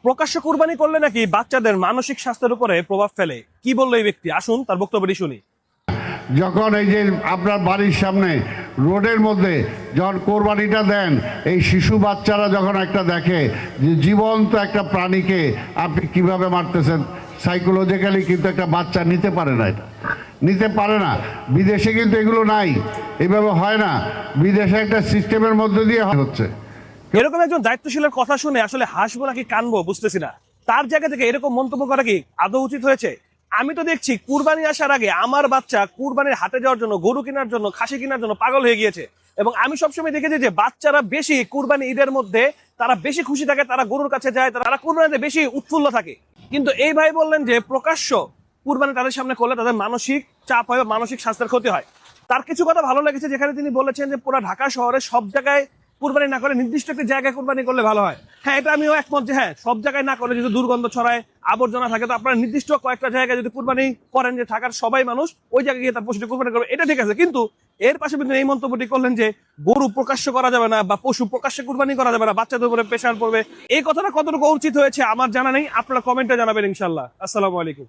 প্রকাশ্য কুরবানি করলে নাকি বাচ্চাদের মানসিক স্বাস্থ্যের উপরে প্রভাব ফেলে। কি বললো এই ব্যক্তি, আসুন তার বক্তব্যটি শুনি। যখন এই যে আপনার বাড়ির সামনে রোডের মধ্যে যখন কোরবানিটা দেন, এই শিশু বাচ্চারা যখন একটা দেখে যে জীবন্ত একটা প্রাণীকে আপনি কিভাবে মারতেছেন, সাইকোলজিক্যালি কিন্তু একটা বাচ্চা নিতে পারে না, এটা নিতে পারে না। বিদেশে কিন্তু এগুলো নাই, এভাবে হয় না। বিদেশে একটা সিস্টেমের মধ্যে দিয়ে হচ্ছে। এরকম একজন দায়িত্বশীলের কথা শুনে আসলে হাসবো নাকি কানবো বুঝতেছি না। তার জায়গা থেকে এরকম মন্তব্য করা কি আদৌ উচিত হয়েছে? আমি তো দেখছি কুরবানি আসার আগে আমার বাচ্চা কুরবানির হাটে যাওয়ার জন্য, গরু কেনার জন্য, খাসি কেনার জন্য পাগল হয়ে গিয়েছে। এবং আমি সবসময় দেখেছি যে বাচ্চারা বেশি কুরবানি ঈদের মধ্যে তারা বেশি খুশি থাকে, তারা গরুর কাছে যায়, তারা কুরবানিতে বেশি উৎফুল্ল থাকে। কিন্তু এই ভাই বললেন যে প্রকাশ্য কুরবানি তাদের সামনে করলে তাদের মানসিক চাপ হয় বা মানসিক স্বাস্থ্যের ক্ষতি হয়। তার কিছু কথা ভালো লেগেছে, যেখানে তিনি বলেছেন যে পুরো ঢাকা শহরে সব জায়গায় কুরবানি না করে নির্দিষ্ট একটি জায়গায় কুরবানি করলে ভালো হয়। হ্যাঁ, এটা আমিও একমত যে হ্যাঁ, সব জায়গায় না করে যদি দুর্গন্ধ ছড়ায়, আবর্জনা থাকে, তো আপনারা নির্দিষ্ট কয়েকটা জায়গায় যদি কুরবানি করেন যে ঢাকার সবাই মানুষ ওই জায়গায় গিয়ে তার পশুটি কুরবানি করবে, এটা ঠিক আছে। কিন্তু এর পাশে কিন্তু এই মন্তব্যটি করলেন যে গরু প্রকাশ্য করা যাবে না বা পশু প্রকাশ্যে কুরবানি করা যাবে না, বাচ্চাদের উপরে প্রেশার পড়বে। এই কথাটা কতটুকু উচিত হয়েছে আমার জানা নেই, আপনারা কমেন্টে জানাবেন ইনশাল্লাহ। আসসালামু আলাইকুম।